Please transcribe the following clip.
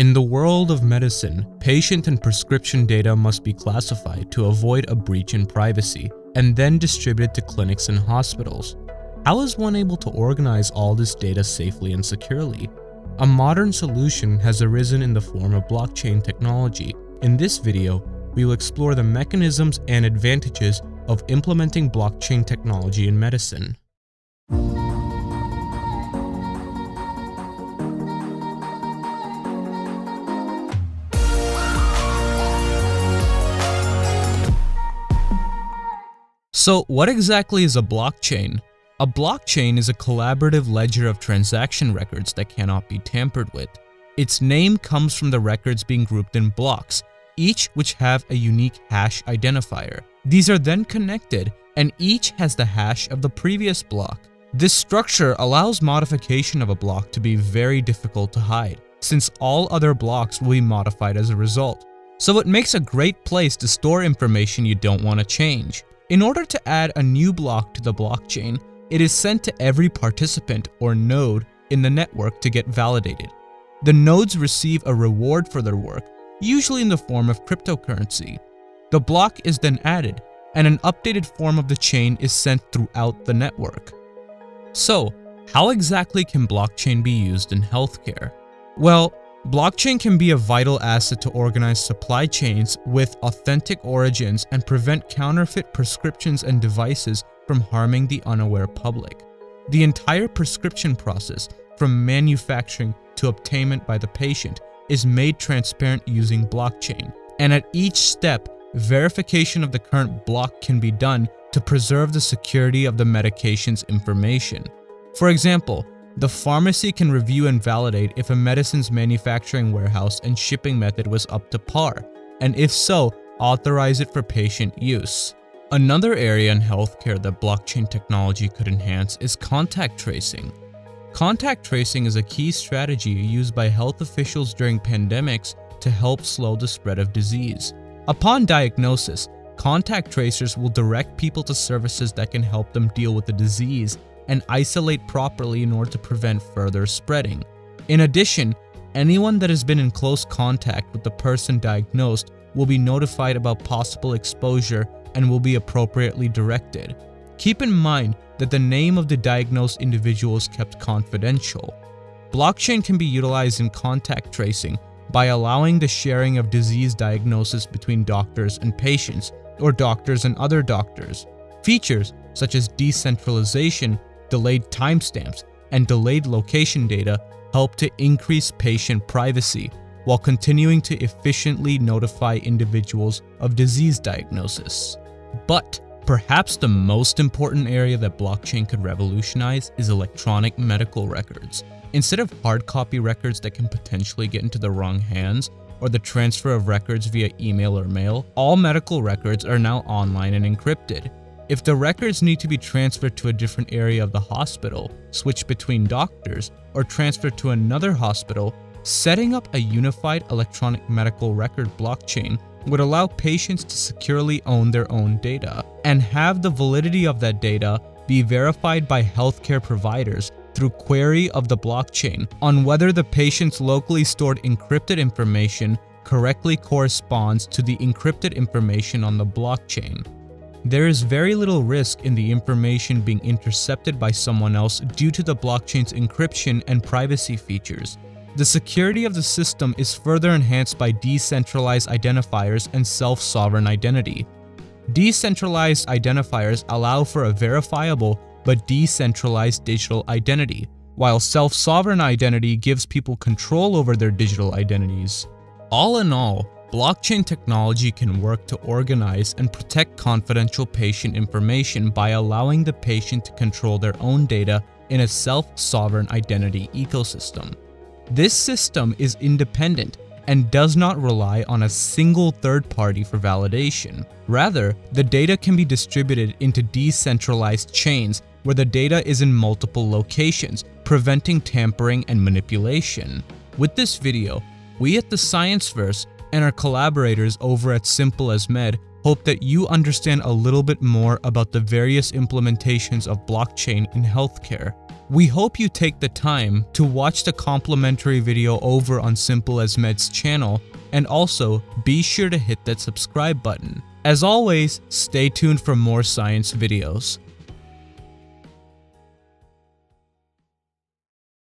In the world of medicine, patient and prescription data must be classified to avoid a breach in privacy and then distributed to clinics and hospitals. How is one able to organize all this data safely and securely? A modern solution has arisen in the form of blockchain technology. In this video, we will explore the mechanisms and advantages of implementing blockchain technology in medicine. So, what exactly is a blockchain? A blockchain is a collaborative ledger of transaction records that cannot be tampered with. Its name comes from the records being grouped in blocks, each which have a unique hash identifier. These are then connected, and each has the hash of the previous block. This structure allows modification of a block to be very difficult to hide, since all other blocks will be modified as a result. So it makes a great place to store information you don't want to change. In order to add a new block to the blockchain, it is sent to every participant or node in the network to get validated. The nodes receive a reward for their work, usually in the form of cryptocurrency. The block is then added, and an updated form of the chain is sent throughout the network. So, how exactly can blockchain be used in healthcare? Well, blockchain can be a vital asset to organize supply chains with authentic origins and prevent counterfeit prescriptions and devices from harming the unaware public. The entire prescription process, from manufacturing to obtainment by the patient, is made transparent using blockchain. And at each step, verification of the current block can be done to preserve the security of the medication's information. For example, the pharmacy can review and validate if a medicine's manufacturing warehouse and shipping method was up to par, and if so, authorize it for patient use. Another area in healthcare that blockchain technology could enhance is contact tracing. Contact tracing is a key strategy used by health officials during pandemics to help slow the spread of disease. Upon diagnosis, contact tracers will direct people to services that can help them deal with the disease and isolate properly in order to prevent further spreading. In addition, anyone that has been in close contact with the person diagnosed will be notified about possible exposure and will be appropriately directed. Keep in mind that the name of the diagnosed individual is kept confidential. Blockchain can be utilized in contact tracing by allowing the sharing of disease diagnosis between doctors and patients, or doctors and other doctors. Features such as decentralization, delayed timestamps, and delayed location data help to increase patient privacy while continuing to efficiently notify individuals of disease diagnosis. But perhaps the most important area that blockchain could revolutionize is electronic medical records. Instead of hard copy records that can potentially get into the wrong hands, or the transfer of records via email or mail, all medical records are now online and encrypted. If the records need to be transferred to a different area of the hospital, switch between doctors, or transfer to another hospital, setting up a unified electronic medical record blockchain would allow patients to securely own their own data and have the validity of that data be verified by healthcare providers through query of the blockchain on whether the patient's locally stored encrypted information correctly corresponds to the encrypted information on the blockchain. There is very little risk in the information being intercepted by someone else due to the blockchain's encryption and privacy features. The security of the system is further enhanced by decentralized identifiers and self-sovereign identity. Decentralized identifiers allow for a verifiable but decentralized digital identity, while self-sovereign identity gives people control over their digital identities. All in all, blockchain technology can work to organize and protect confidential patient information by allowing the patient to control their own data in a self-sovereign identity ecosystem. This system is independent and does not rely on a single third party for validation. Rather, the data can be distributed into decentralized chains where the data is in multiple locations, preventing tampering and manipulation. With this video, we at the Scienceverse and our collaborators over at Simple as Med hope that you understand a little bit more about the various implementations of blockchain in healthcare. We hope you take the time to watch the complimentary video over on Simple as Med's channel, and also be sure to hit that subscribe button. As always, stay tuned for more science videos.